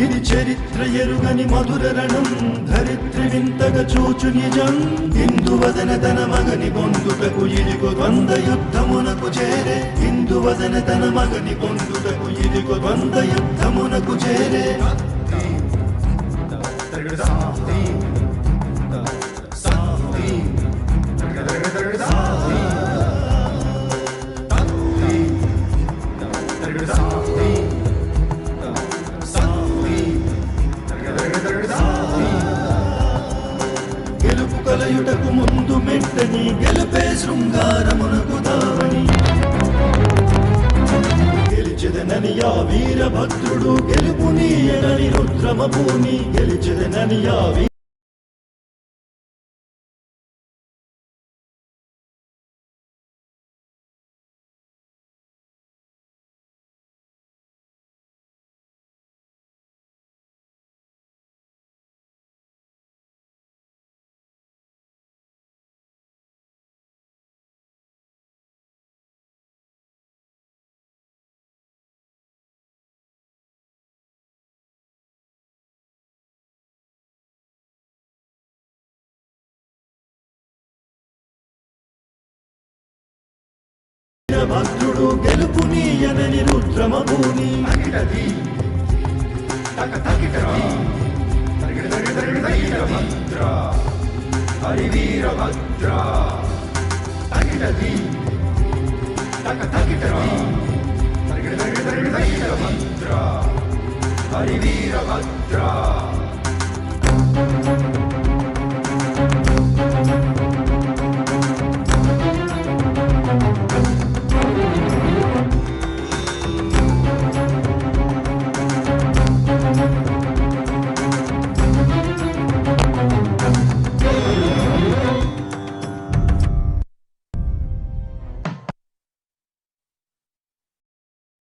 ఇది చరిత్ర ఎరుగని మధుర రణం ధరిత్రి వింతగ చూచు నిజం హిందువదన తన మగని పొందుటకు ఇదిగో ద్వంద్వ యుద్ధమునకు చేరే హిందువదన తన మగని పొందుటకు ఇదిగో ద్వంద్వ యుద్ధమునకు చేరే గెలుపు కలయుటకు ముందు మెంటని గెలుపే శృంగారమునకు దావని గెలిచెదనని ఆ వీరభద్రుడు గెలుపు నీయనని రుద్రమభూని గెలిచెదనని ఆ భద్రుడు గెలుపు నీయనని రుద్రమభూని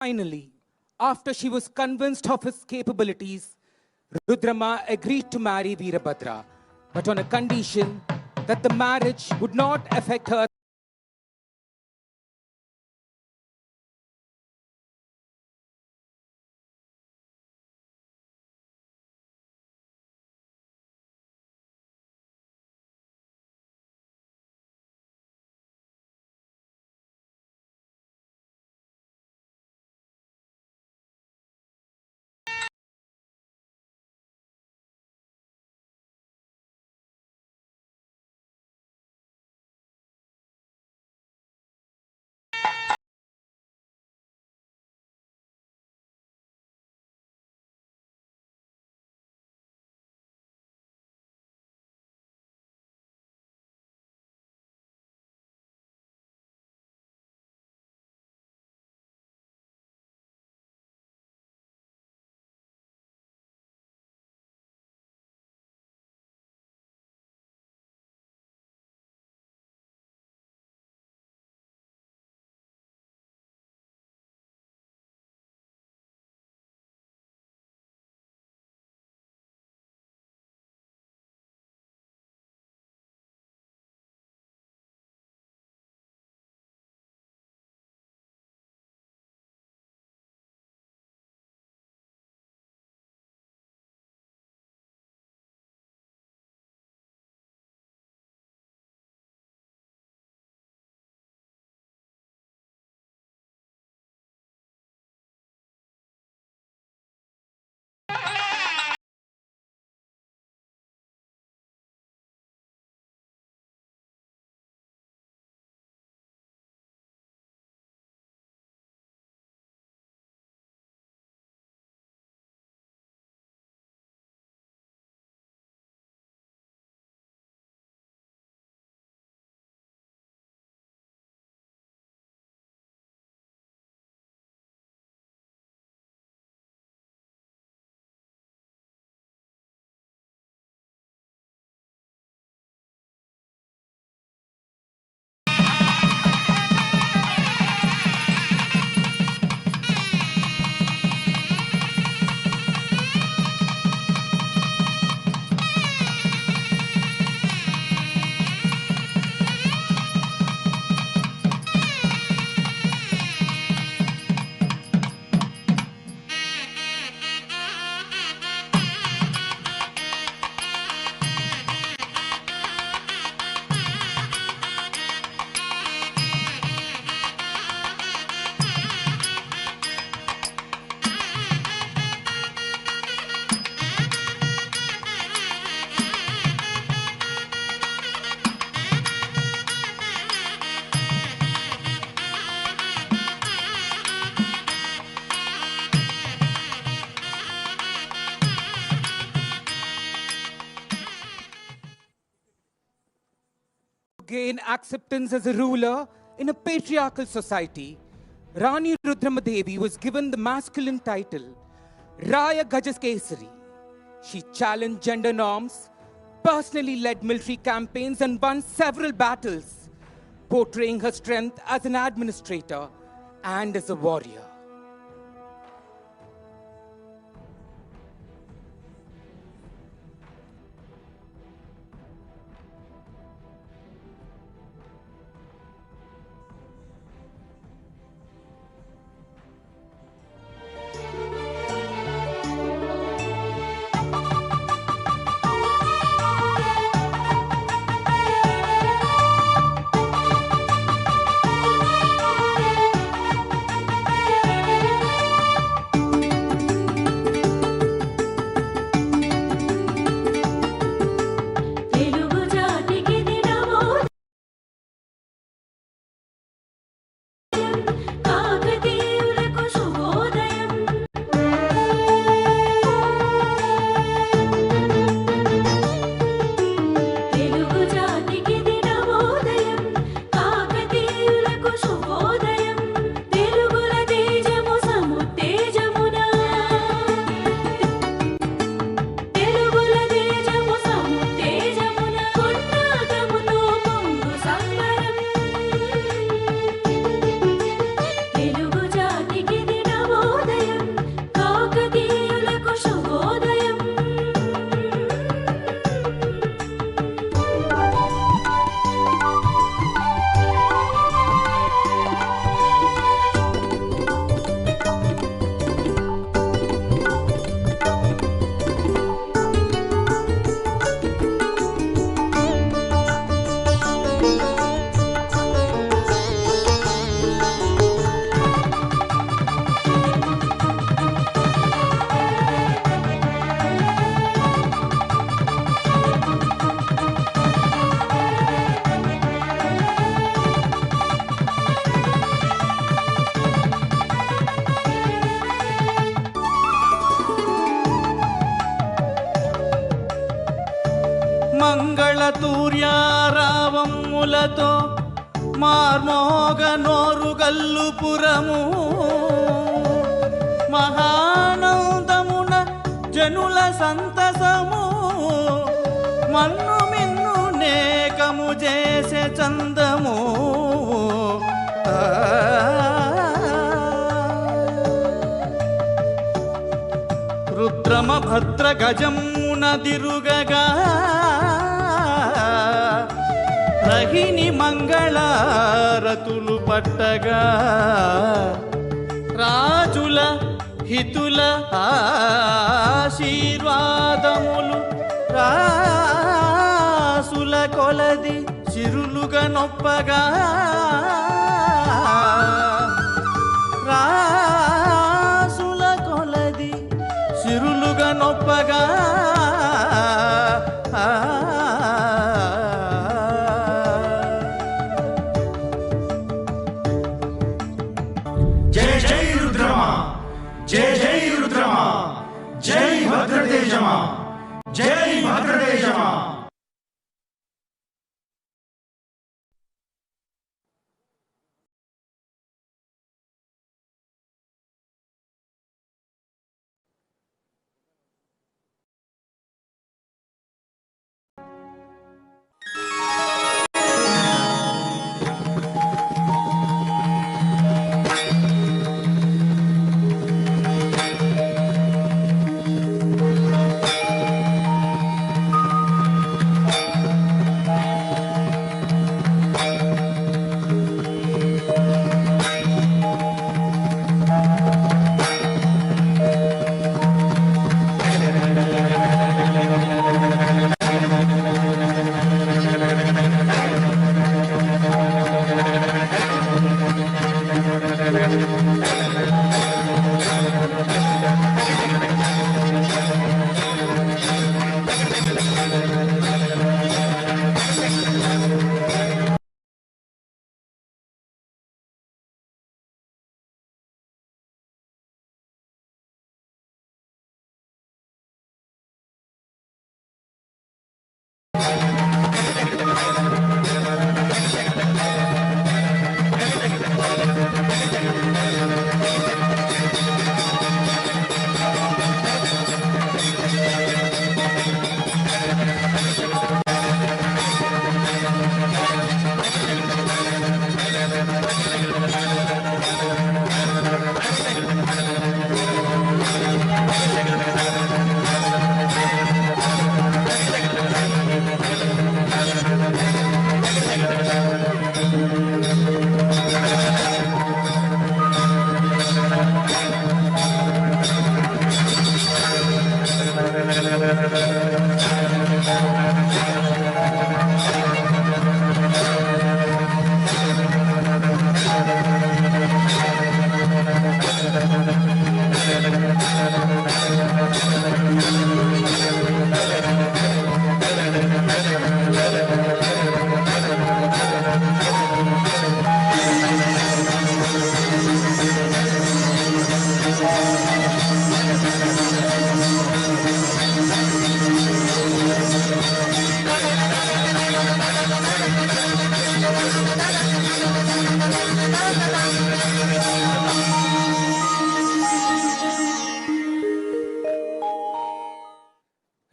Finally, after she was convinced of his capabilities, Rudrama agreed to marry Veerabhadra, but on a condition that the marriage would not affect her gain acceptance as a ruler in a patriarchal society, Rani Rudramadevi was given the masculine title Raya Gajaskesari. She challenged gender norms, personally led military campaigns, and won several battles, portraying her strength as an administrator and as a warrior. మంగళతూర్యారావములతో మార్మోగ నోరుగల్లుపురము మహానందమున జనుల సంతసము మన్ను మిన్ను నేకము చేసే చందము రుద్రమ భద్ర గజమున దిరుగగా రహిణి మంగళారతులు పట్టగా రాజుల హితుల ఆశీర్వాదములు రాసుల కొలది చిరులుగా నొప్పగా రాసుల కొలది చిరులుగా నొప్పగా జై జై రుద్రమా, జై జై రుద్రమా, జై భద్రతేజమా, జై భద్రతేజమా.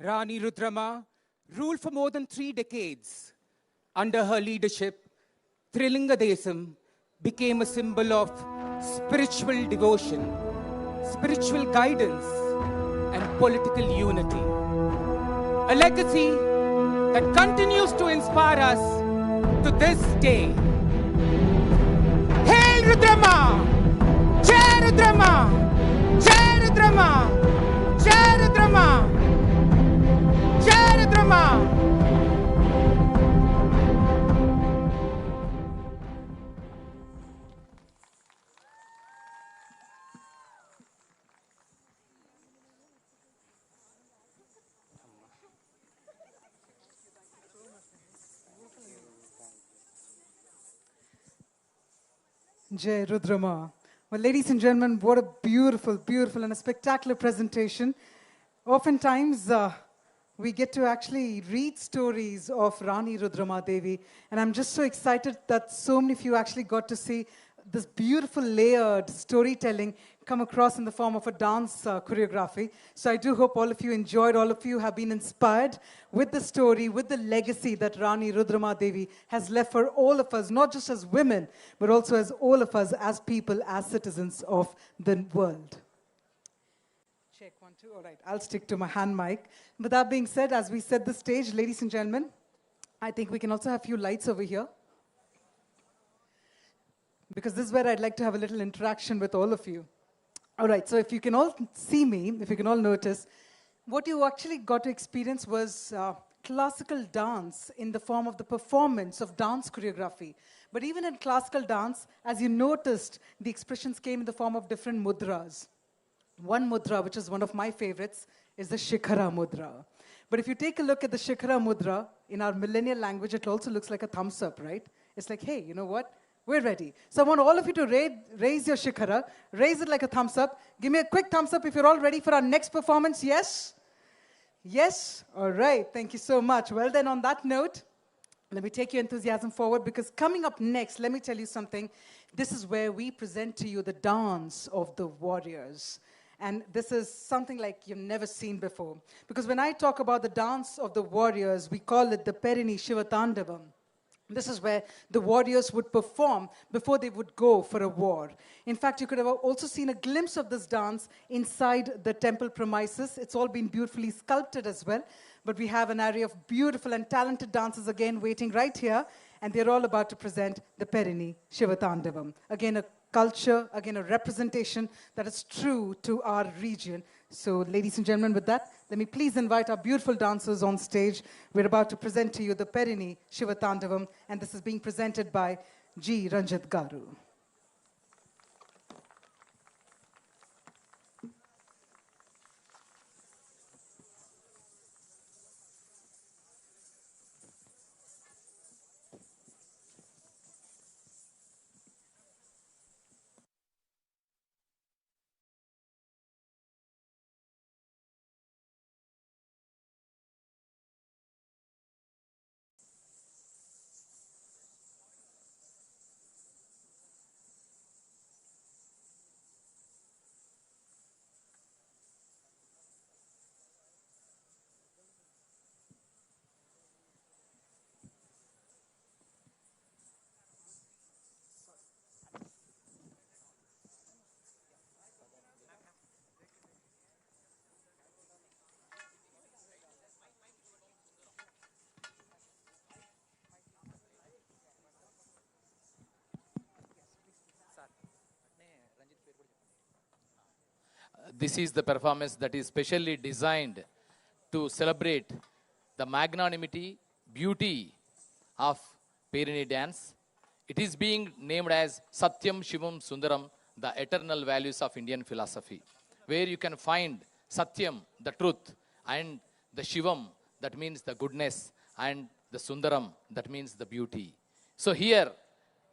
Rani Rudrama ruled for more than 3 decades. Under her leadership, Trilingadesam became a symbol of spiritual devotion, spiritual guidance, and political unity. A legacy that continues to inspire us to this day. Hail Rudrama! Jai Rudrama! Jai Rudrama! Jai Rudrama! Jai Rudrama! Jai Rudrama. Well, ladies and gentlemen, what a beautiful, beautiful and a spectacular presentation. Oftentimes, we get to actually read stories of Rani Rudrama Devi, and I'm just so excited that so many of you actually got to see this beautiful layered storytelling come across in the form of a dance choreography. So I do hope all of you enjoyed, all of you have been inspired with the story, with the legacy that Rani Rudrama Devi has left for all of us, not just as women, but also as all of us, as people, as citizens of the world. Check 1, 2. All right, I'll stick to my hand mic. With that being said, as we set the stage, ladies and gentlemen, I think we can also have a few lights over here, because this is where I'd like to have a little interaction with all of you. All right, so if you can all see me, if you can all notice, what you actually got to experience was classical dance in the form of the performance of dance choreography. But even in classical dance, as you noticed, the expressions came in the form of different mudras. One mudra, which is one of my favorites, is the Shikhara mudra. But if you take a look at the Shikhara mudra, in our millennial language, it also looks like a thumbs up, right? It's like, hey, you know what? We're ready. So I want all of you to raise your Shikhara, raise it like a thumbs up. Give me a quick thumbs up if you're all ready for our next performance. Yes? Yes? All right. Thank you so much. Well, then on that note, let me take your enthusiasm forward, because coming up next, let me tell you something. This is where we present to you the dance of the warriors. And this is something like you've never seen before. Because when I talk about the dance of the warriors, we call it the Perini Shivatandavam. This is where the warriors would perform before they would go for a war. In fact, you could have also seen a glimpse of this dance inside the temple premises. It's all been beautifully sculpted as well. But we have an array of beautiful and talented dancers again waiting right here. And they're all about to present the Perini Shivatandavam. Again, a culture, again, a representation that is true to our region. So, ladies and gentlemen, with that, let me please invite our beautiful dancers on stage. We're about to present to you the Perini Shivatandavam, and this is being presented by G. Ranjit Garu. This is the performance that is specially designed to celebrate the magnanimity, beauty of Perini dance. It is being named as Satyam Shivam Sundaram, the eternal values of Indian philosophy, where you can find Satyam, the truth, and the Shivam, that means the goodness, and the Sundaram, that means the beauty. So here,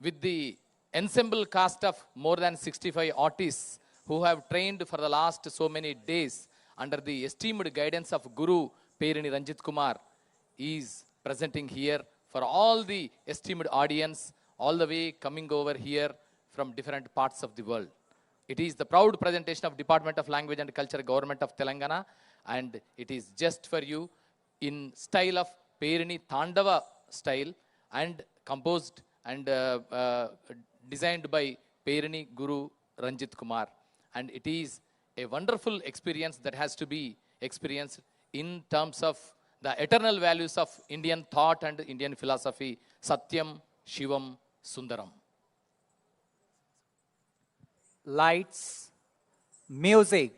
with the ensemble cast of more than 65 artists who have trained for the last so many days under the esteemed guidance of Guru Perini Ranjit Kumar, is presenting here for all the esteemed audience, all the way coming over here from different parts of the world. It is the proud presentation of Department of Language and Culture, Government of Telangana, and it is just for you in style of Perini Tandava style, and composed and designed by Perini Guru Ranjit Kumar. And it is a wonderful experience that has to be experienced in terms of the eternal values of Indian thought and Indian philosophy, Satyam, Shivam, Sundaram. Lights, music.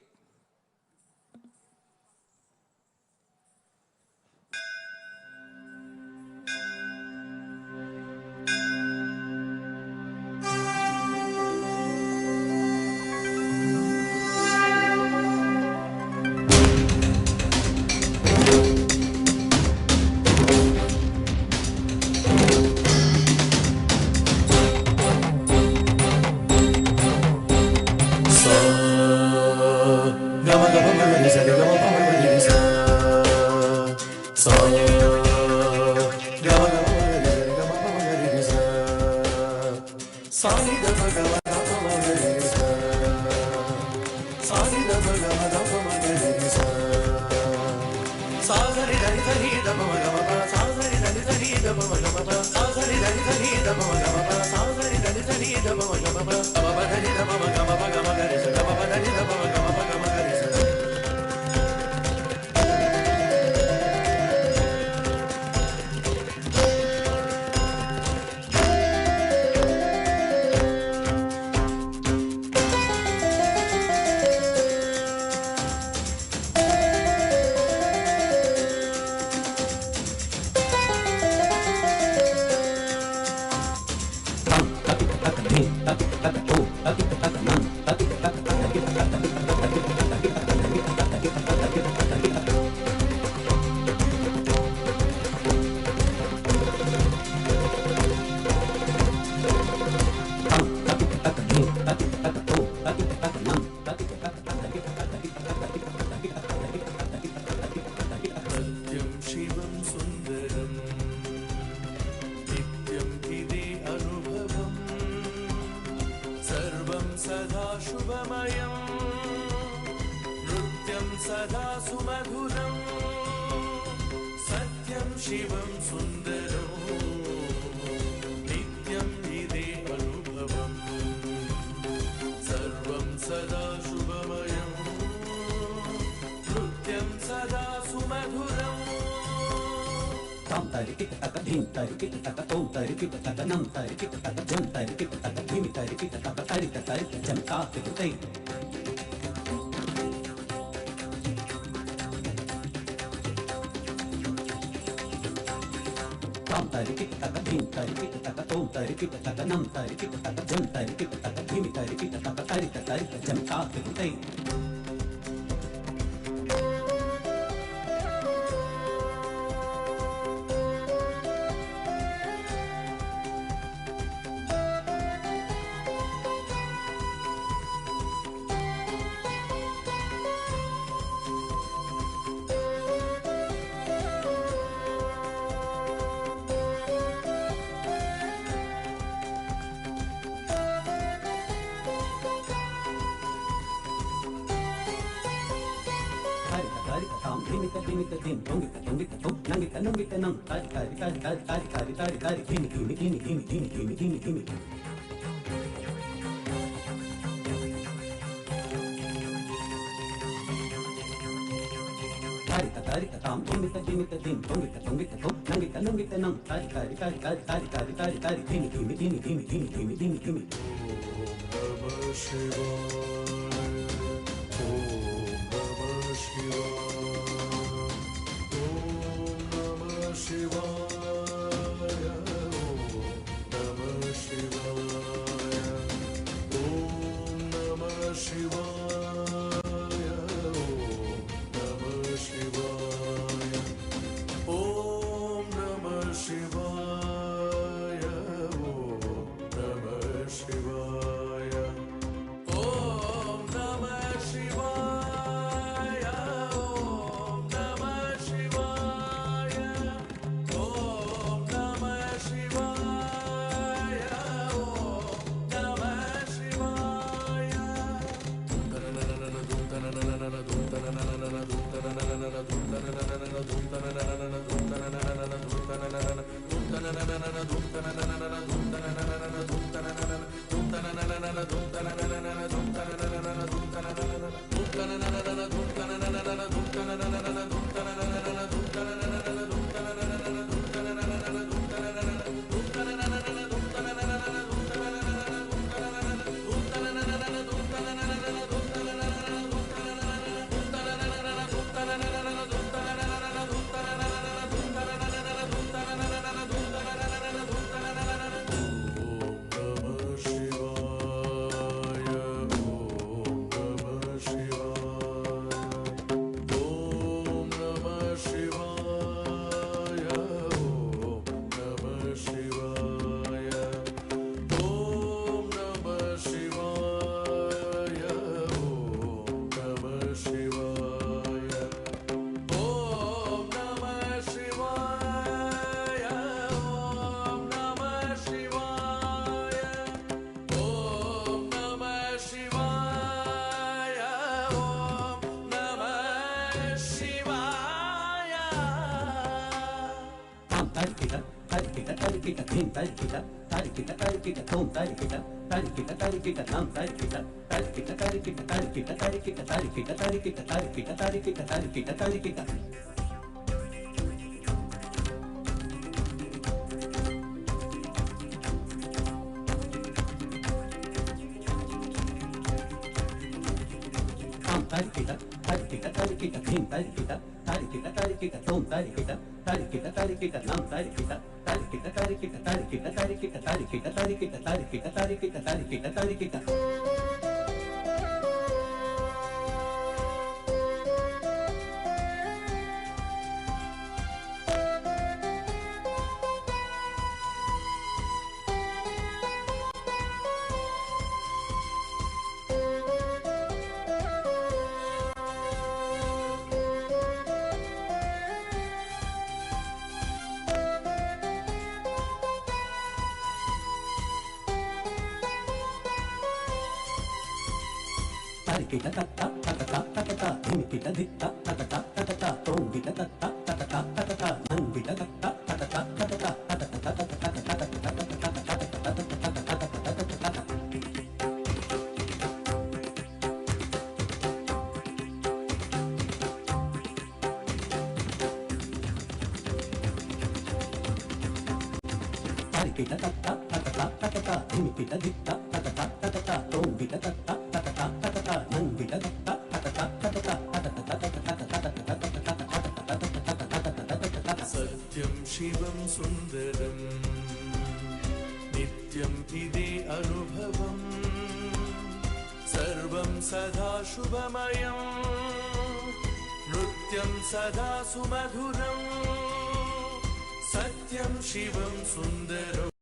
ಶಿವಾಯ. सत्यं शिवं सुन्दरं नित्यम् इदे अनुभवम् सर्वं सदा शुभमयं नृत्यं सदा सुमधुरम् सत्यं शिवं सुन्दरम्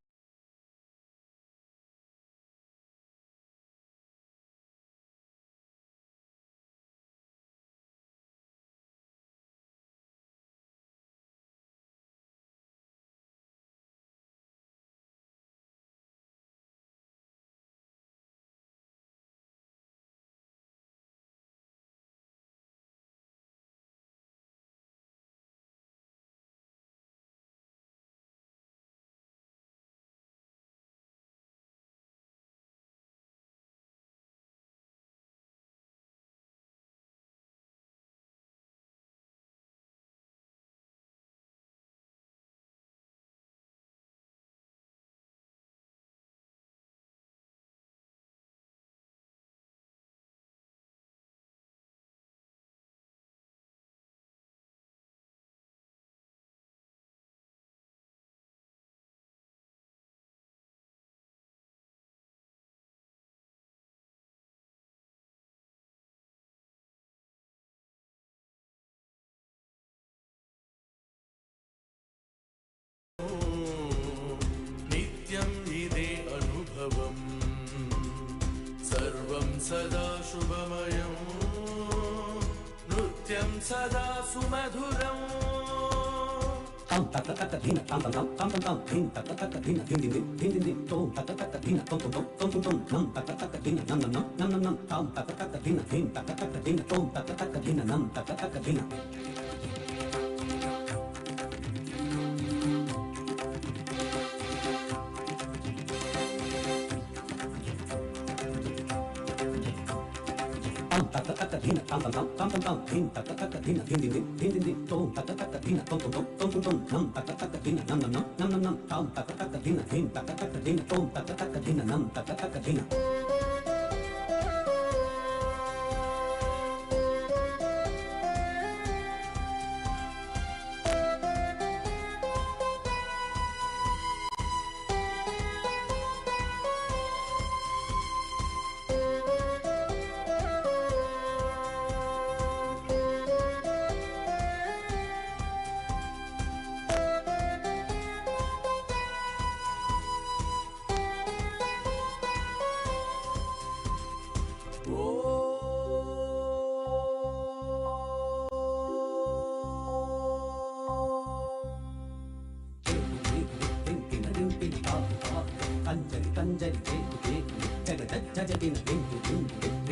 नित्यम् इदे अनुभवम् सर्वं सदा शुभमयं नृत्यं सदा सुमधुरम् Anjali, Anjali, Jai, Jai, Jai, Jai, Jai, Jai, Jai, Jai, Jai, Jai,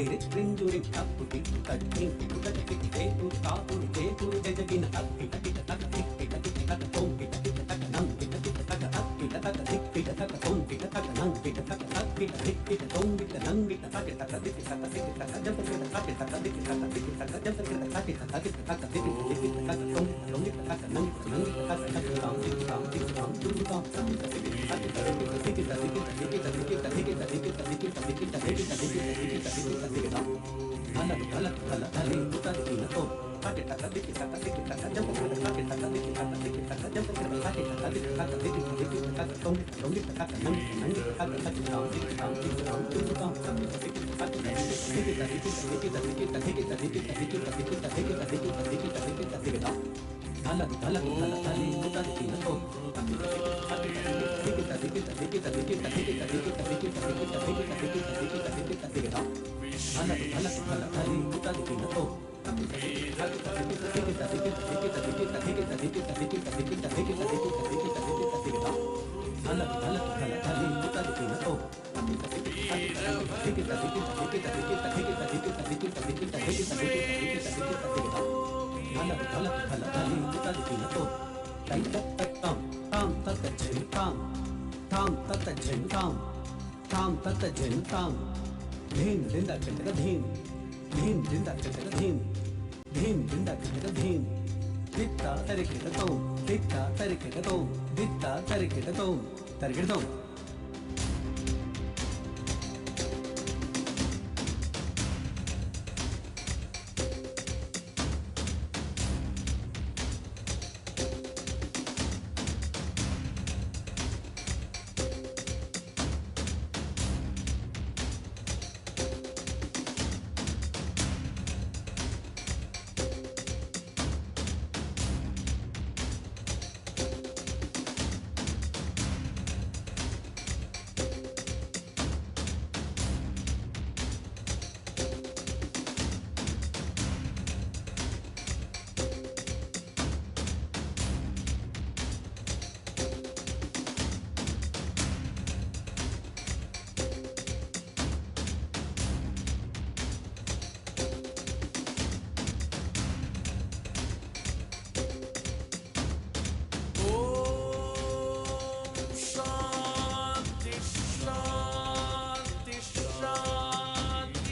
Shanti, Shanti, Shanti.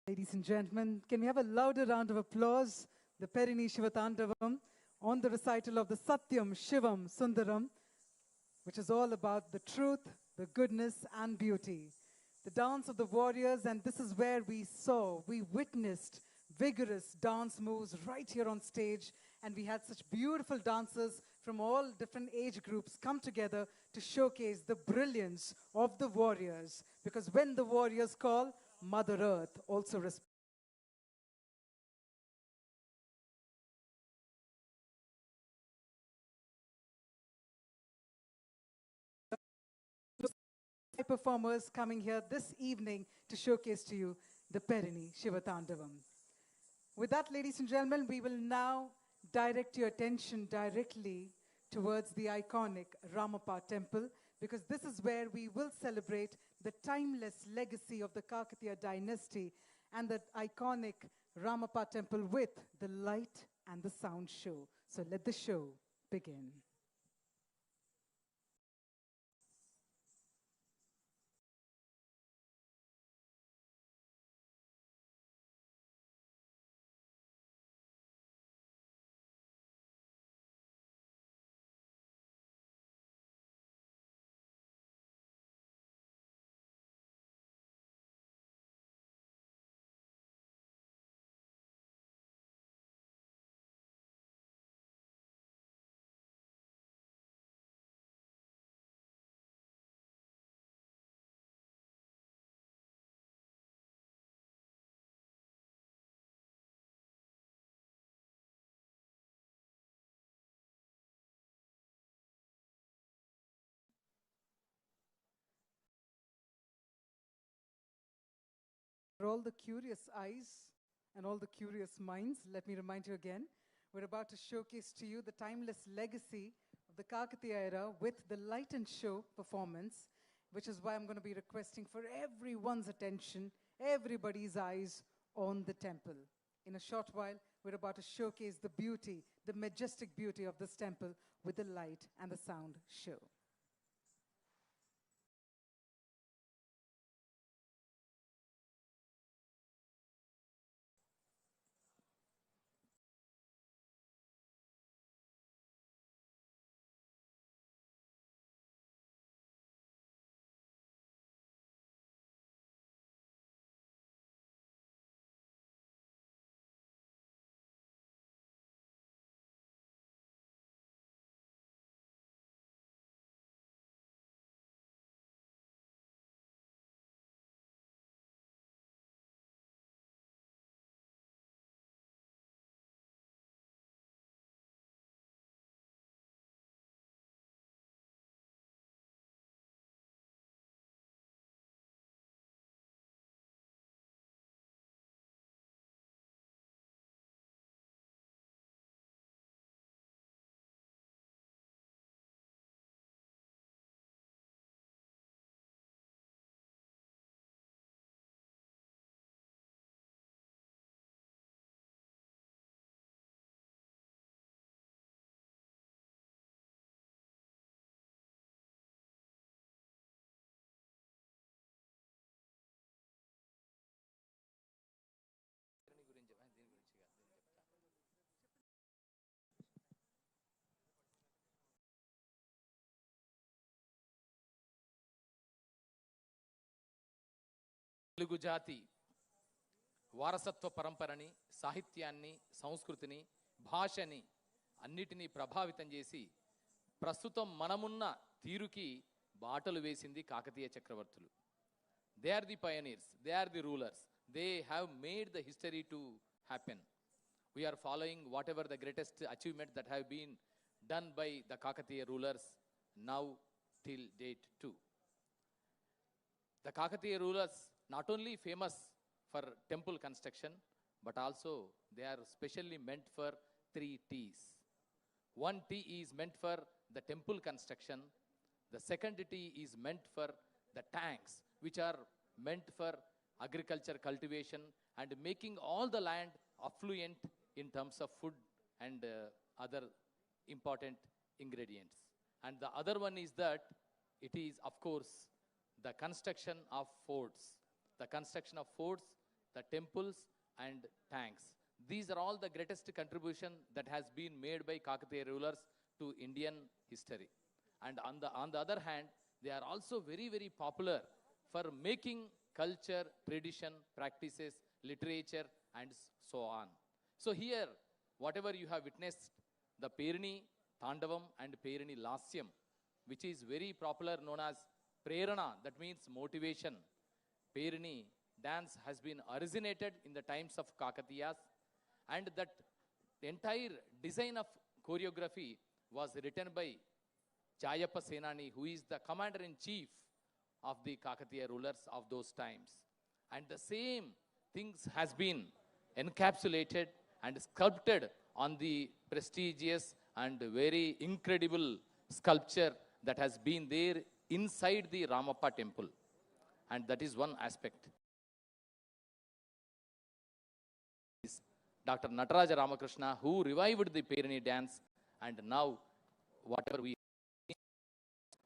Ladies and gentlemen, can we have a louder round of applause? The Perini Shivatandavam on the recital of the Satyam Shivam Sundaram, which is all about the truth, the goodness, and beauty. The dance of the warriors, and this is where we witnessed vigorous dance moves right here on stage, and we had such beautiful dancers from all different age groups come together to showcase the brilliance of the warriors. Because when the warriors call, Mother Earth also responds. Performers coming here this evening to showcase to you the Perini Shivatandavam. With that, ladies and gentlemen, we will now direct your attention directly towards the iconic Ramappa Temple, because this is where we will celebrate the timeless legacy of the Kakatiya dynasty and the iconic Ramappa Temple with the light and the sound show. So let the show begin. For all the curious eyes and all the curious minds, let me remind you again, we're about to showcase to you the timeless legacy of the Kakatiya era with the light and show performance, which is why I'm going to be requesting for everyone's attention, everybody's eyes on the temple. In a short while, we're about to showcase the beauty, the majestic beauty of this temple with the light and the sound show. Telugu జాతి వారసత్వ పరంపరని, సాహిత్యాన్ని, సంస్కృతిని, భాషని అన్నిటినీ ప్రభావితం చేసి ప్రస్తుతం మనమున్న తీరుకి బాటలు వేసింది కాకతీయ చక్రవర్తులు. They are the pioneers, they are the rulers, they have made the history to happen. We are following whatever the greatest achievements that have been done by the Kakatiya rulers now till date too. The Kakatiya rulers not only famous for temple construction, but also they are specially meant for 3 T's. One T is meant for the temple construction. The second T is meant for the tanks, which are meant for agriculture cultivation and making all the land affluent in terms of food and other important ingredients. And the other one is that it is, of course, the construction of forts. The construction of forts, the temples and tanks. These are all the greatest contribution that has been made by Kakatiya rulers to Indian history. And on the other hand, they are also very, very popular for making culture, tradition, practices, literature, and so on. So here, whatever you have witnessed, the Perini Tandavam and Perini Lasyam, which is very popular, known as Prerana, that means motivation. Perini dance has been originated in the times of Kakatiyas, and that entire design of choreography was written by Jayappa Senani, who is the commander-in-chief of the Kakatiya rulers of those times. And the same things has been encapsulated and sculpted on the prestigious and very incredible sculpture that has been there inside the Ramappa Temple. And that is one aspect. Dr. Nataraja Ramakrishna, who revived the Perini dance, and now whatever we...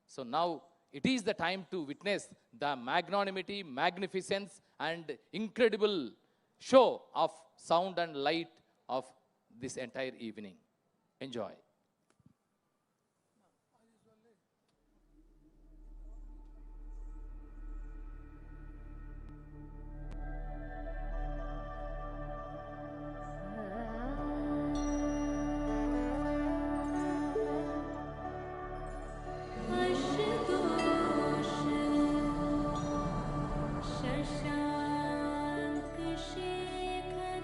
So now it is the time to witness the magnanimity, magnificence, and incredible show of sound and light of this entire evening. Enjoy. Shashank Shekhar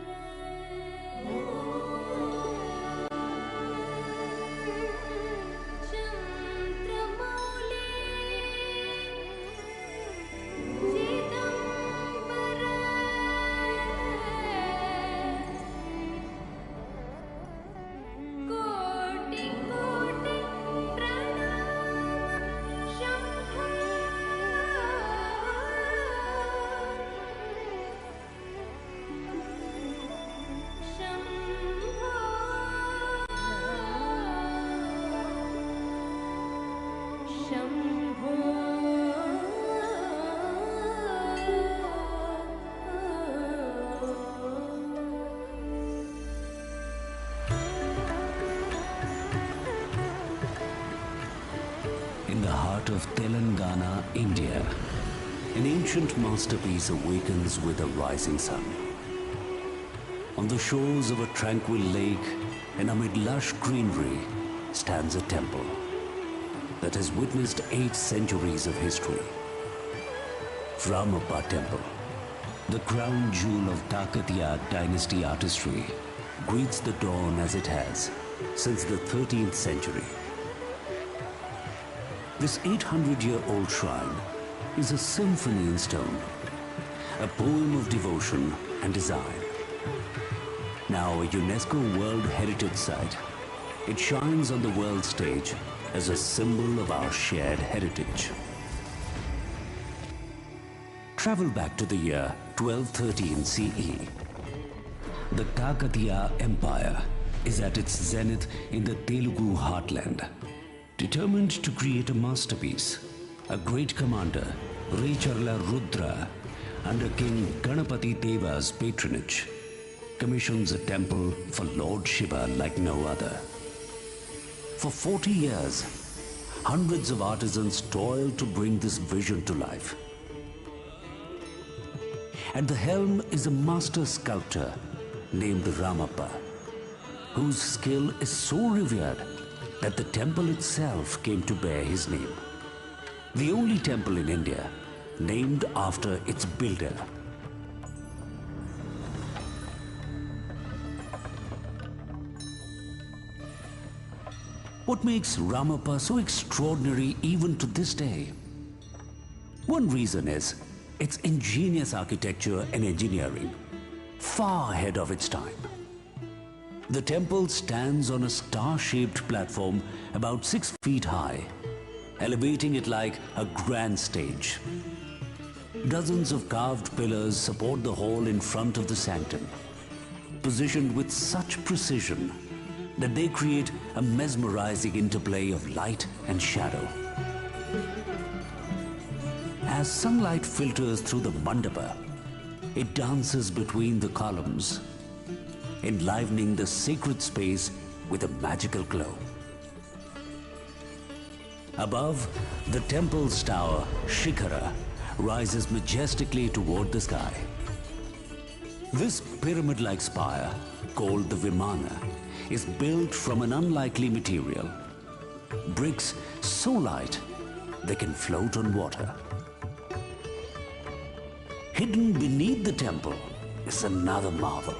Shambho In the heart of Telangana, India, an ancient masterpiece awakens with a rising sun. On the shores of a tranquil lake and amid lush greenery stands a temple that has witnessed 8 centuries of history. Ramappa Temple, the crown jewel of Kakatiya dynasty artistry, greets the dawn as it has since the 13th century. This 800-year-old shrine is a symphony in stone, a poem of devotion and design. Now a UNESCO World Heritage Site, it shines on the world stage as a symbol of our shared heritage. Travel back to the year 1213 CE. The Kakatiya Empire is at its zenith in the Telugu heartland. Determined to create a masterpiece, a great commander, Recharla Rudra, under King Ganapati Deva's patronage, commissions a temple for Lord Shiva like no other. For 40 years, hundreds of artisans toiled to bring this vision to life. At the helm is a master sculptor named Ramappa, whose skill is so revered that the temple itself came to bear his name. The only temple in India named after its builder. What makes Ramappa so extraordinary even to this day? One reason is its ingenious architecture and engineering, far ahead of its time. The temple stands on a star-shaped platform about 6 feet high, elevating it like a grand stage. Dozens of carved pillars support the hall in front of the sanctum, positioned with such precision that they create a mesmerizing interplay of light and shadow. As sunlight filters through the mandapa, it dances between the columns, enlivening the sacred space with a magical glow. Above, the temple's tower, Shikhara, rises majestically toward the sky. This pyramid-like spire, called the Vimana, is built from an unlikely material, bricks so light they can float on water. Hidden beneath the temple is another marvel,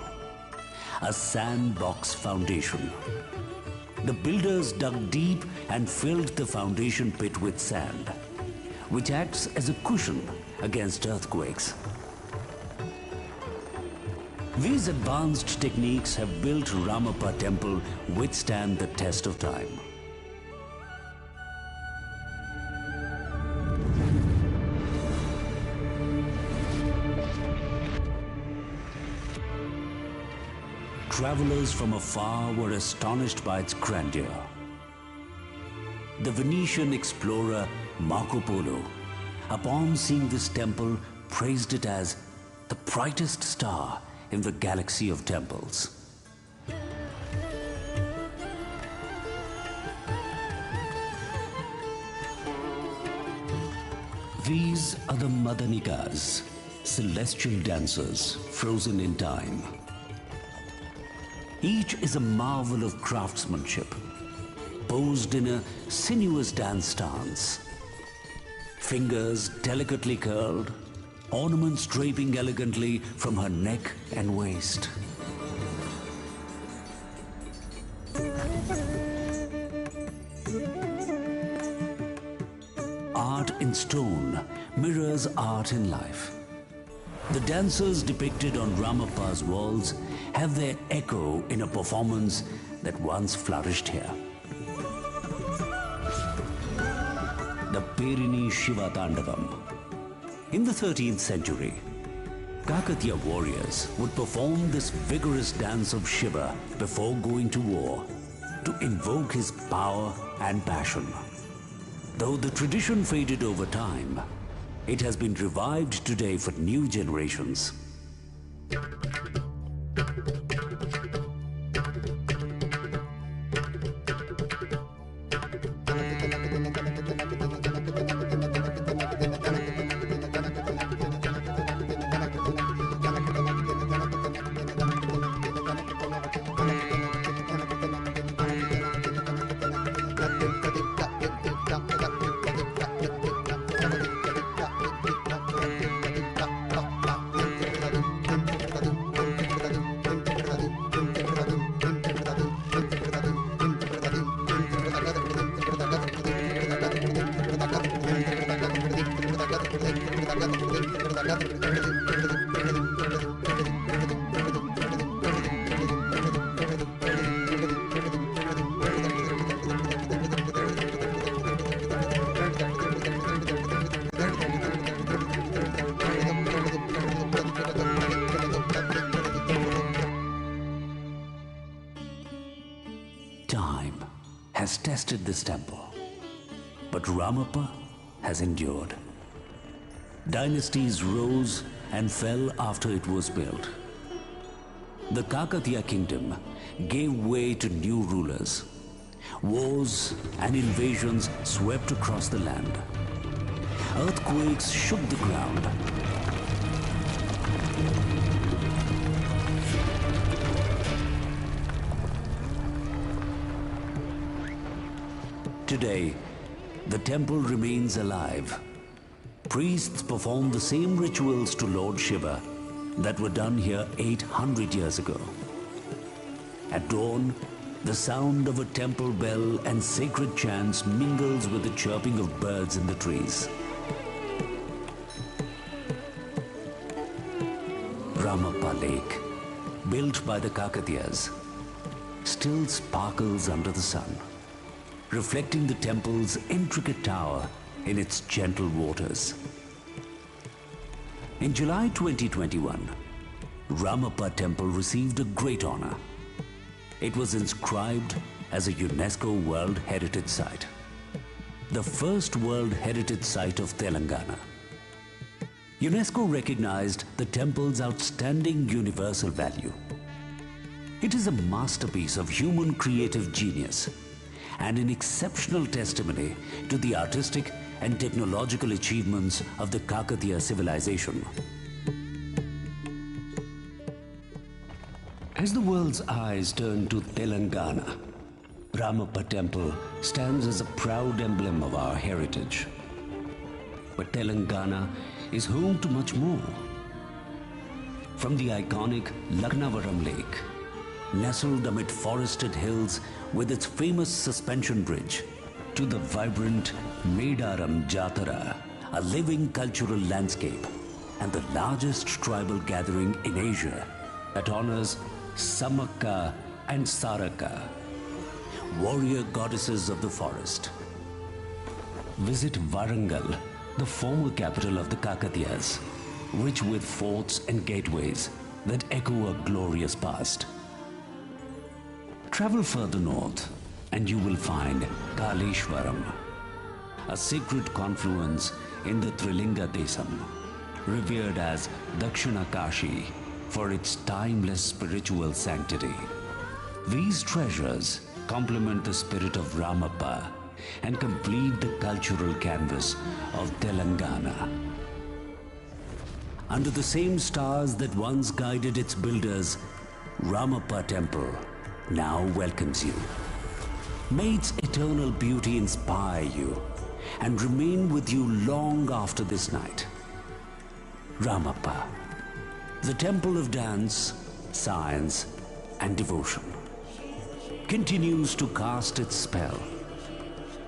a sandbox foundation. The builders dug deep and filled the foundation pit with sand, which acts as a cushion against earthquakes. These advanced techniques have built Ramappa Temple withstand the test of time. Travelers from afar were astonished by its grandeur. The Venetian explorer Marco Polo, upon seeing this temple, praised it as the brightest star in the galaxy of temples. These are the Madanikas, celestial dancers frozen in time. Each is a marvel of craftsmanship, posed in a sinuous dance stance. Fingers delicately curled, ornaments draping elegantly from her neck and waist. Art in stone mirrors art in life. The dancers depicted on Ramappa's walls have their echo in a performance that once flourished here. The Perini Shiva Tandavam. In the 13th century, Kakatiya warriors would perform this vigorous dance of Shiva before going to war to invoke his power and passion. Though the tradition faded over time, it has been revived today for new generations. Time has tested this temple, but Ramappa has endured. Dynasties rose and fell after it was built. The Kakatiya kingdom gave way to new rulers. Wars and invasions swept across the land. Earthquakes shook the ground. Today, the temple remains alive. Priests perform the same rituals to Lord Shiva that were done here 800 years ago. At dawn, the sound of a temple bell and sacred chants mingles with the chirping of birds in the trees. Ramappa Lake, built by the Kakatiyas, still sparkles under the sun, reflecting the temple's intricate tower in its gentle waters. In July 2021, Ramappa Temple received a great honor. It was inscribed as a UNESCO World Heritage Site, the first World Heritage Site of Telangana. UNESCO recognized the temple's outstanding universal value. It is a masterpiece of human creative genius and an exceptional testimony to the artistic and technological achievements of the Kakatiya civilization. As the world's eyes turn to Telangana, Ramappa Temple stands as a proud emblem of our heritage. But Telangana is home to much more. From the iconic Laknavaram Lake, nestled amid forested hills with its famous suspension bridge, to the vibrant Medaram Jatara, a living cultural landscape and the largest tribal gathering in Asia that honors Samakka and Saraka, warrior goddesses of the forest. Visit Warangal, the former capital of the Kakatiyas, rich with forts and gateways that echo a glorious past. Travel further north and you will find Kaleshwaram, a sacred confluence in the Trilinga Desam, revered as Dakshina Kashi for its timeless spiritual sanctity. These treasures complement the spirit of Ramappa and complete the cultural canvas of Telangana. Under the same stars that once guided its builders, Ramappa Temple now welcomes you. May its eternal beauty inspire you and remain with you long after this night. Ramappa, the temple of dance, science, and devotion, continues to cast its spell,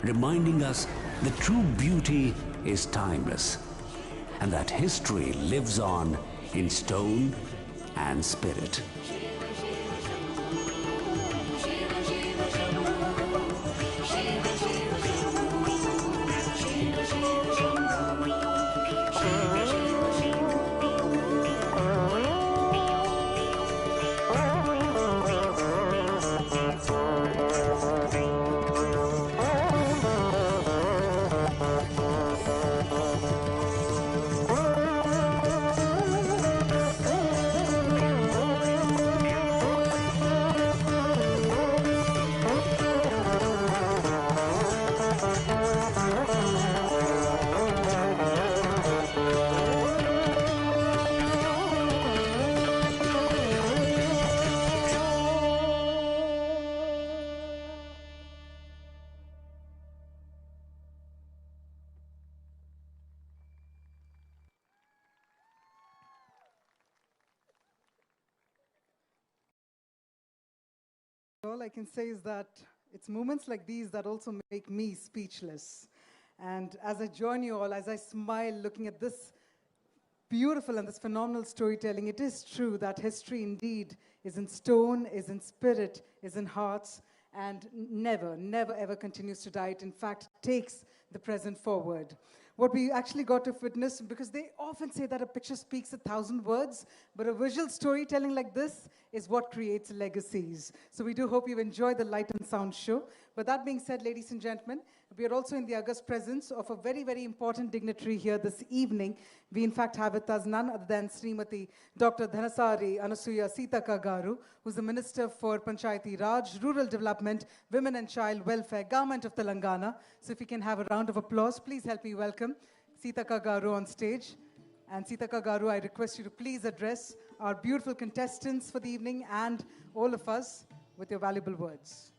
reminding us that true beauty is timeless and that history lives on in stone and spirit. All I can say is that it's moments like these that also make me speechless. And as I join you all, as I smile looking at this beautiful and this phenomenal storytelling, it is true that history indeed is in stone, is in spirit, is in hearts, and never, never ever continues to die. It in fact takes the present forward. What we actually got to witness, because they often say that a picture speaks 1,000 words, but a visual storytelling like this is what creates legacies. So we do hope you enjoy the light and sound show. But that being said, ladies and gentlemen, we are also in the august presence of a very, very important dignitary here this evening. We in fact have with us none other than Srimati Dr. Dhanasari Anasuya Sitaka Garu, who's the Minister for Panchayati Raj, Rural Development, Women and Child Welfare, Government of Telangana. So if we can have a round of applause, please help me welcome Sitaka Garu on stage. And Sitaka Garu, I request you to please address our beautiful contestants for the evening and all of us with your valuable words.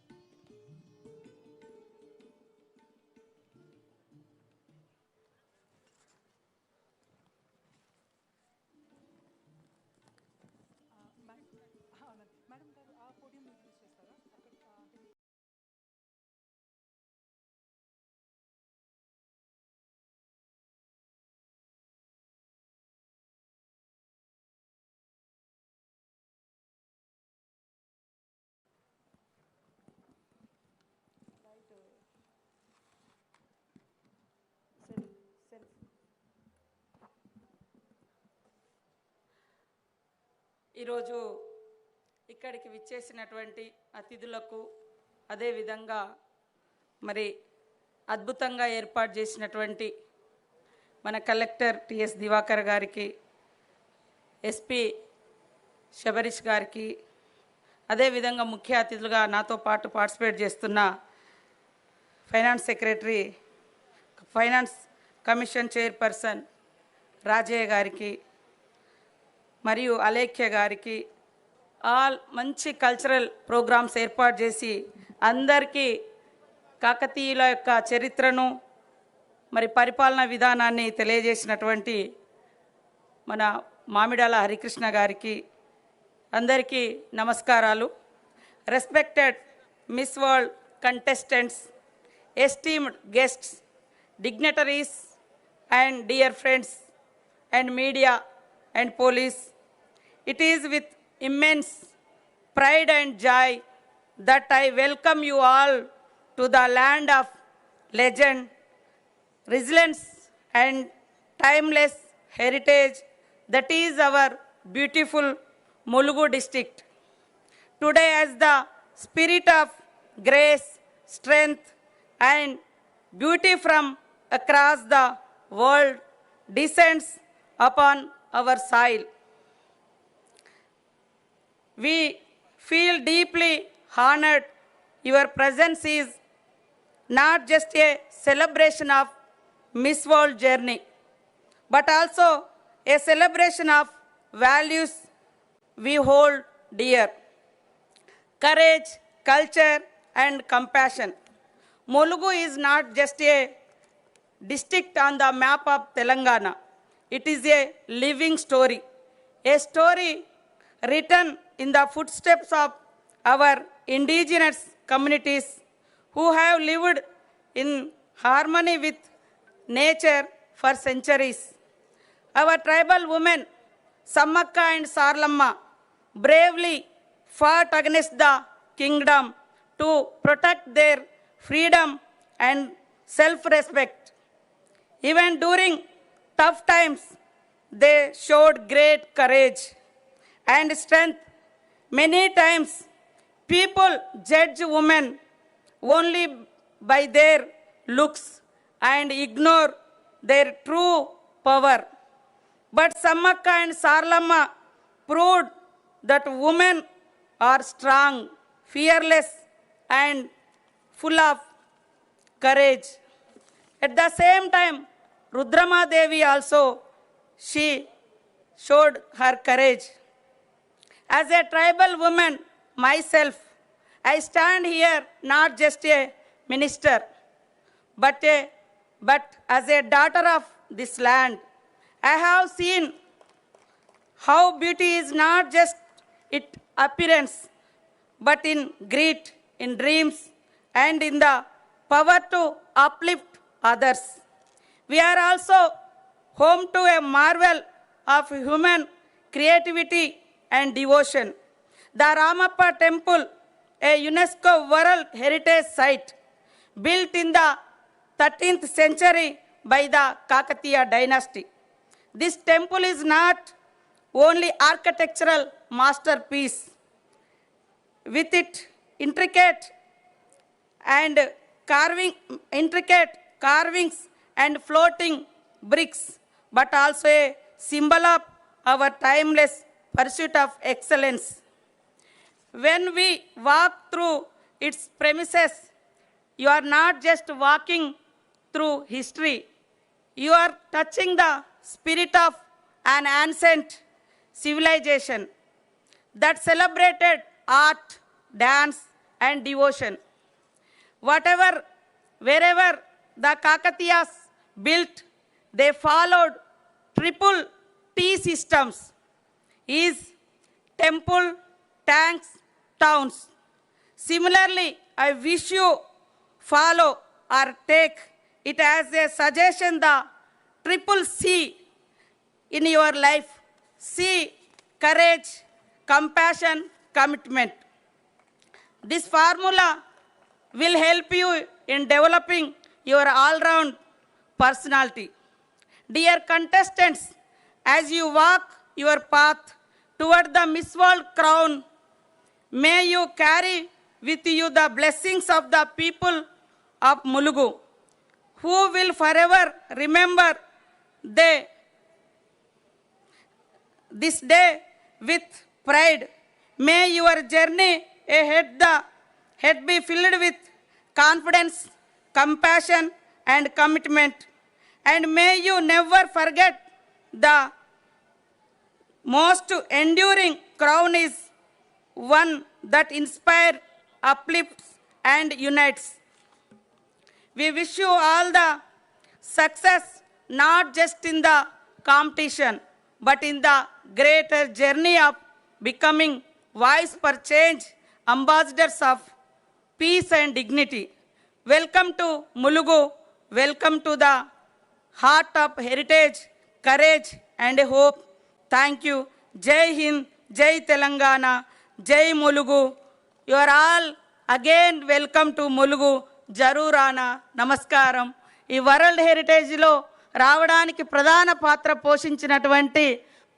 ఈరోజు ఇక్కడికి విచ్చేసినటువంటి అతిథులకు అదేవిధంగా మరి అద్భుతంగా ఏర్పాటు చేసినటువంటి మన కలెక్టర్ టిఎస్ దివాకర్ గారికి, ఎస్పీ శబరీష్ గారికి, అదేవిధంగా ముఖ్య అతిథులుగా నాతో పాటు పార్టిసిపేట్ చేస్తున్న finance secretary, finance commission chairperson Rajaiah గారికి మరియు అలేఖ్య గారికి, ఆల్ మంచి కల్చరల్ ప్రోగ్రామ్స్ ఏర్పాటు చేసి అందరికీ కాకతీయుల యొక్క చరిత్రను మరి పరిపాలనా విధానాన్ని తెలియజేసినటువంటి మన మామిడాల హరికృష్ణ గారికి అందరికీ నమస్కారాలు. Respected miss world contestants, esteemed guests, dignitaries and dear friends and media and police, it is with immense pride and joy that I welcome you all to the land of legend, resilience and timeless heritage that is our beautiful Mulugu district. Today, as the spirit of grace, strength and beauty from across the world descends upon our soil, we feel deeply honored. Your presence is not just a celebration of Miss World journey, but also a celebration of values we hold dear: courage, culture, and compassion. Mulugu is not just a district on the map of Telangana. It is a living story, a story written in the footsteps of our indigenous communities who have lived in harmony with nature for centuries. Our tribal women, Sammakka and Sarlamma, bravely fought against the kingdom to protect their freedom and self-respect. Even during tough times, they showed great courage and strength. Many times, people judge women only by their looks and ignore their true power. But Sammakka and Sarlamma proved that women are strong, fearless, and full of courage. At the same time, Rudrama Devi also, she showed her courage. As a tribal woman myself, I stand here not just a minister, but as a daughter of this land. I have seen how beauty is not just its appearance, but in greed, in dreams, and in the power to uplift others. We are also home to a marvel of human creativity and devotion. The Ramappa Temple, a UNESCO World Heritage Site, built in the 13th century by the Kakatiya dynasty. This temple is not only architectural masterpiece with its and intricate carvings and floating bricks, but also a symbol of our timeless pursuit of excellence. When we walk through its premises, you are not just walking through history, you are touching the spirit of an ancient civilization that celebrated art, dance, and devotion. Wherever the Kakatiyas built, they followed triple T systems, is temple, tanks, towns. Similarly, I wish you follow or take it as a suggestion the triple C in your life. C, courage, compassion, commitment. This formula will help you in developing your all-round personality. Dear contestants, as you walk your path toward the Miss World crown, may you carry with you the blessings of the people of Mulugu, who will forever remember this day with pride. May your journey ahead be filled with confidence, compassion, and commitment. And may you never forget the most enduring crown is one that inspires, uplifts, and unites. We wish you all the success, not just in the competition, but in the greater journey of becoming voice for change, ambassadors of peace and dignity. Welcome to Mulugu. Welcome to the heart of heritage, courage, and hope. Thank you. Jai Hind, Jai Telangana, Jai Mulugu. You are all again welcome to Mulugu. Jarurana, Namaskaram. ఈ world హెరిటేజ్లో రావడానికి ప్రధాన పాత్ర పోషించినటువంటి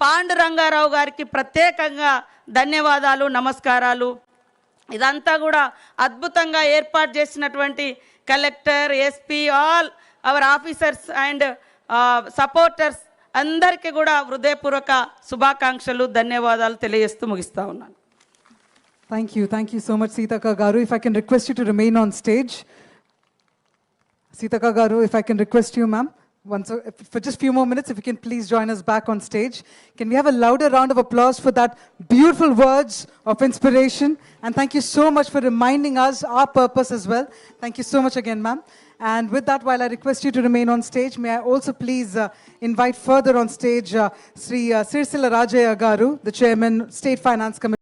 పాండురంగారావు గారికి ప్రత్యేకంగా ధన్యవాదాలు, నమస్కారాలు. ఇదంతా కూడా అద్భుతంగా ఏర్పాటు చేసినటువంటి collector, SP, all our officers and supporters అందరికీ కూడా హృదయపూర్వక శుభాకాంక్షలు, ధన్యవాదాలు తెలియజేస్తూ ముగిస్తా ఉన్నాను. Thank you so much, Sitaka Garu. If I can request you to remain on stage. Sitaka Garu, if I can request you, ma'am, for just a few more minutes, if you can please join us back on stage. Can we have a louder round of applause for that beautiful words of inspiration? And thank you so much for reminding us our purpose as well. Thank you so much again, ma'am. And with that, while I request you to remain on stage, may I also please invite further on stage Sri Sirsila Rajaya Garu, the Chairman, State Finance Committee.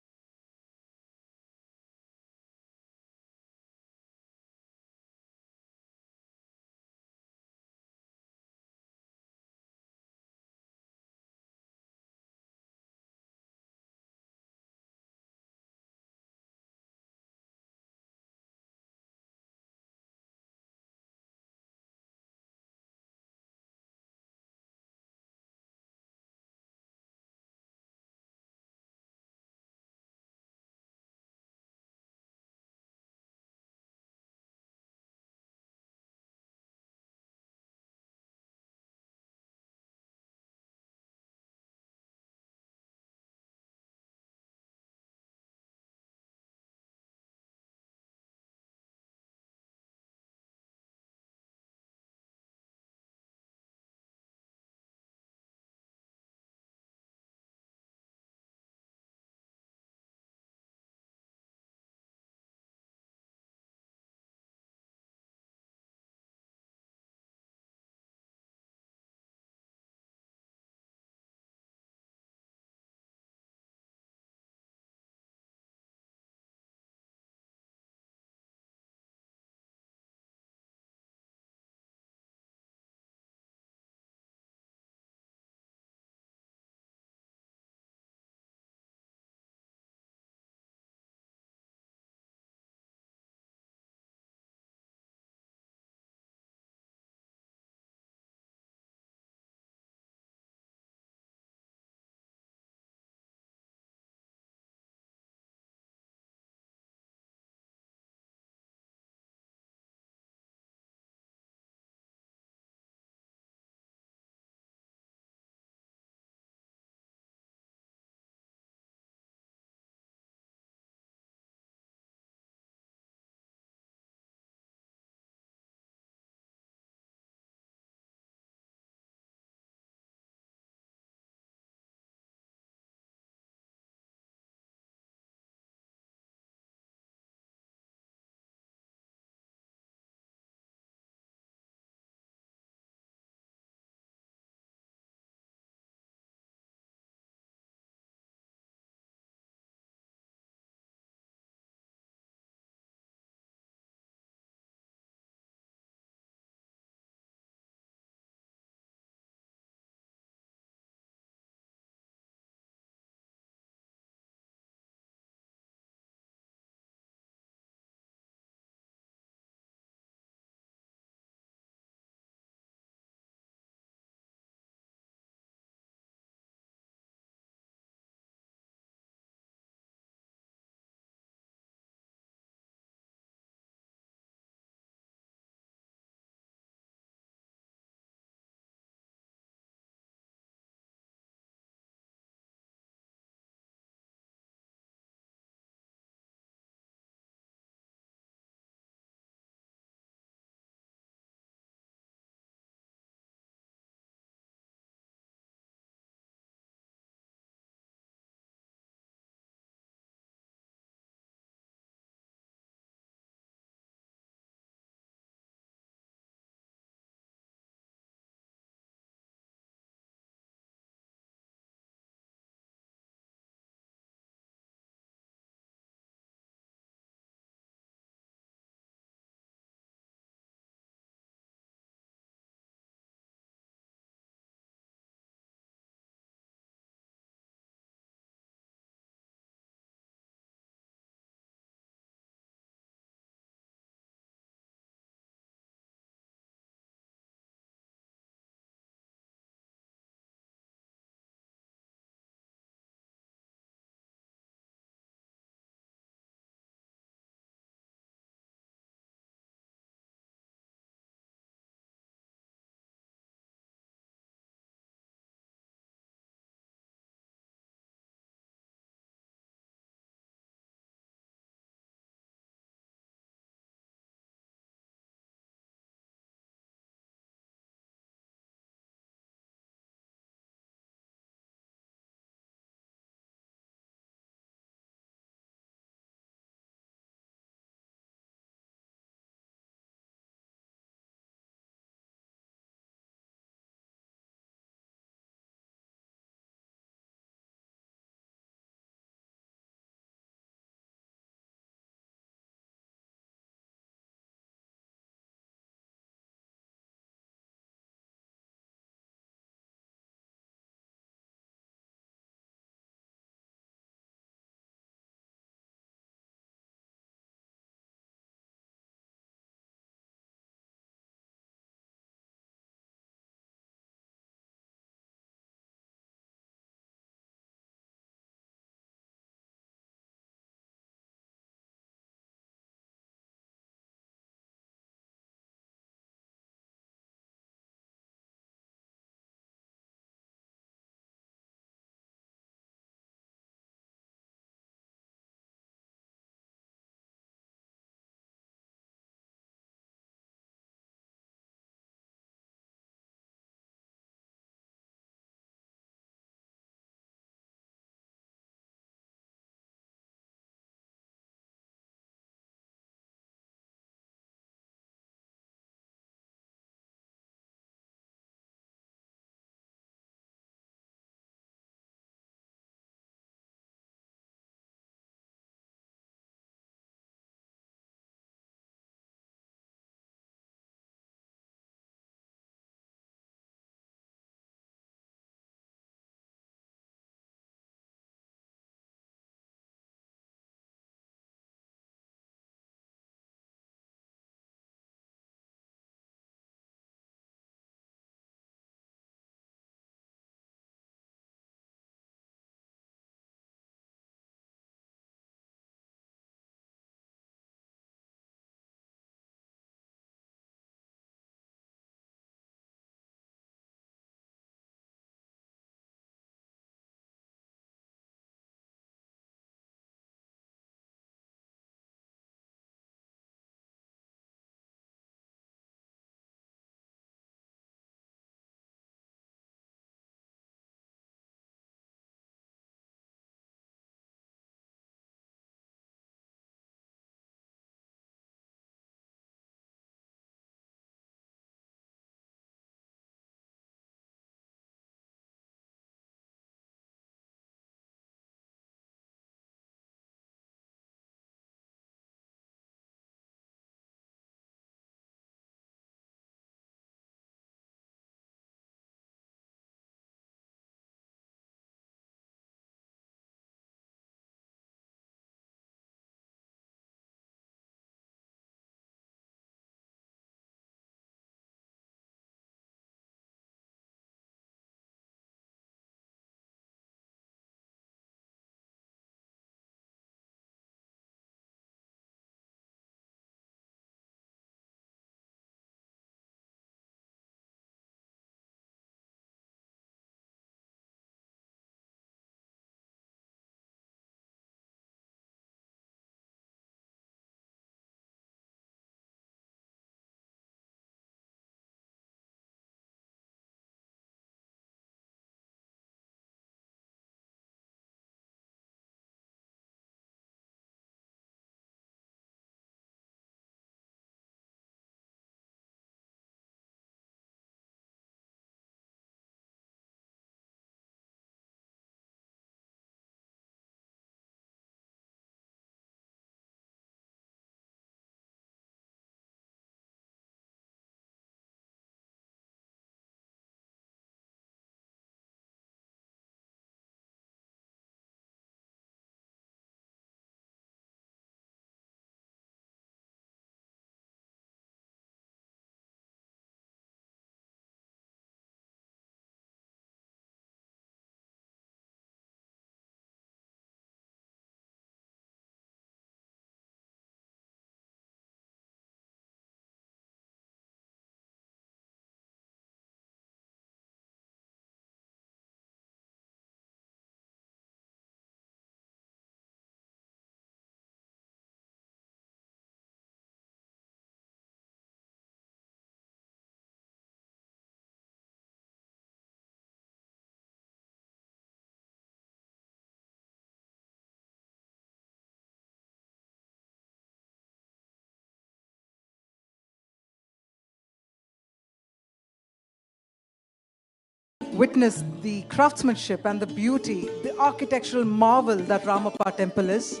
witness the craftsmanship and the beauty, the architectural marvel that Ramappa Temple is.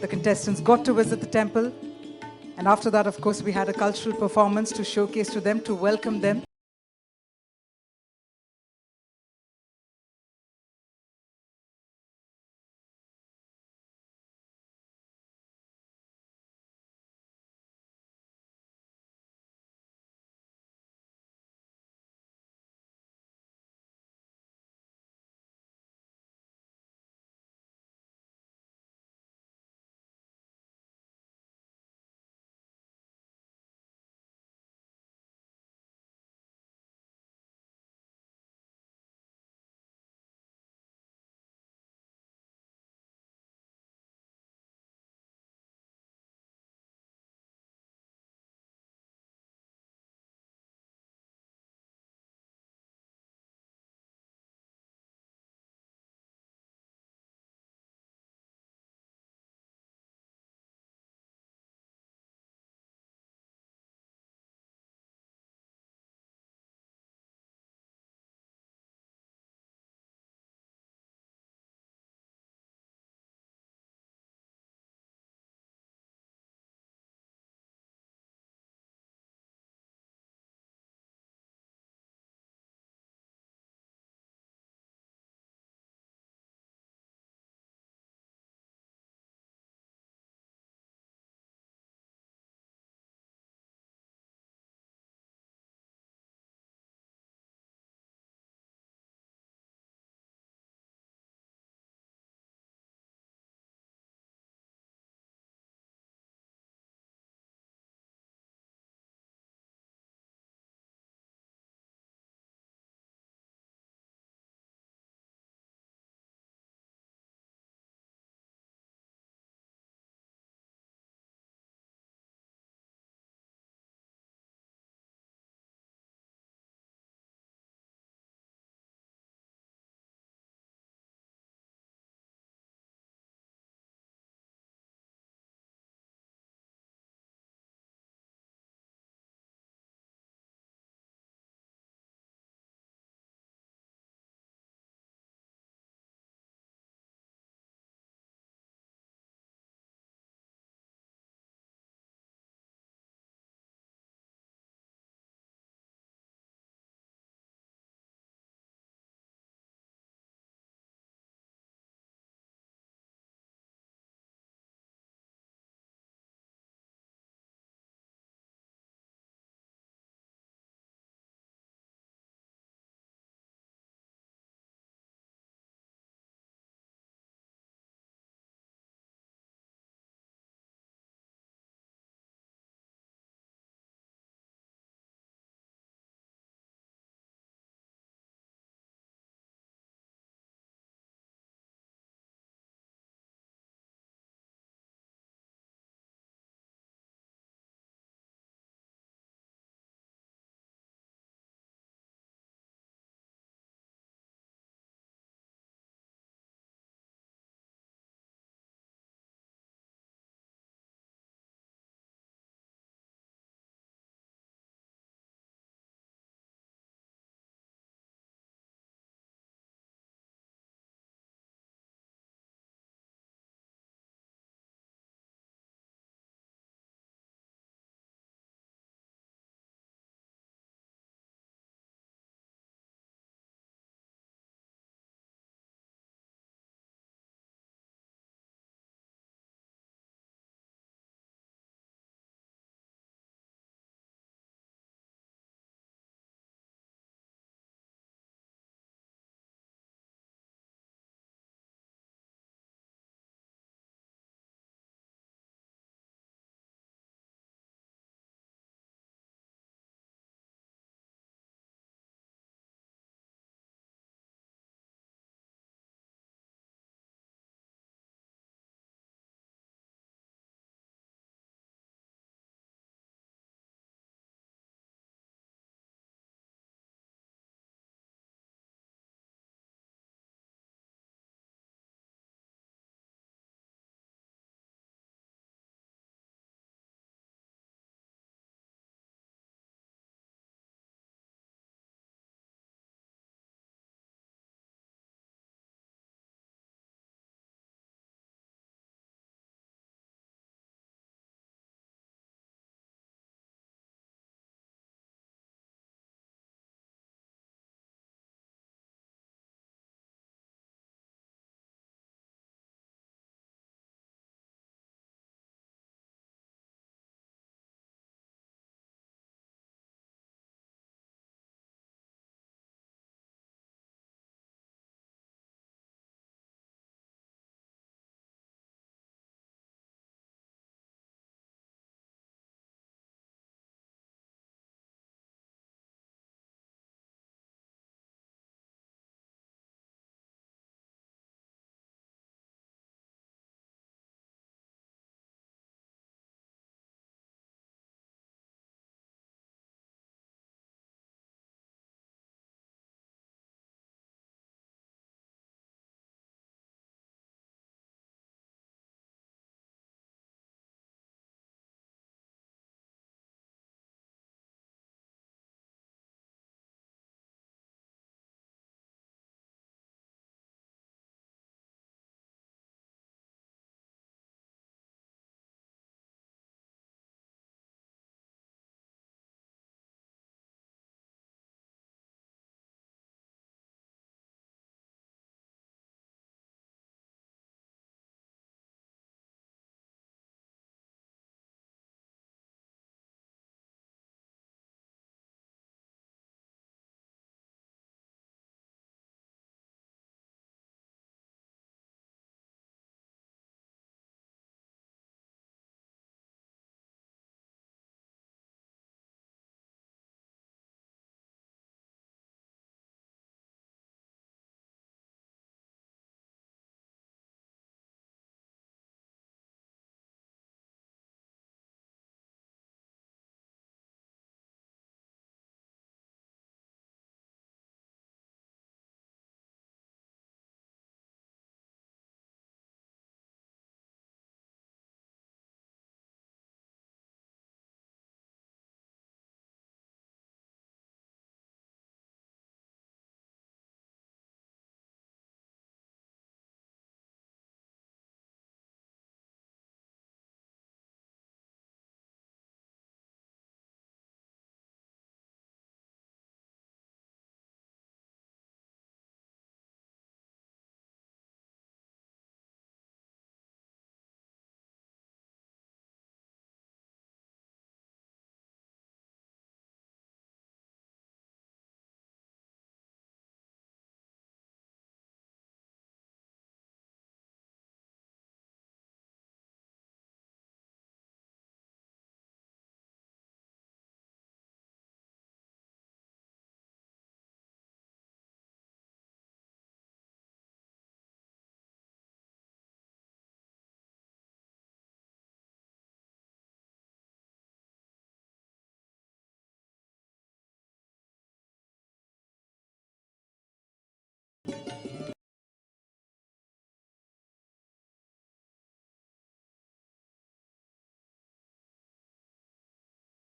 The contestants got to visit the temple. And after that, of course, we had a cultural performance to showcase to them, to welcome them.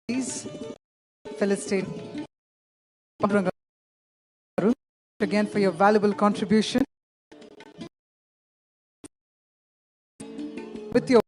Please, fellow state again for your valuable contribution. With your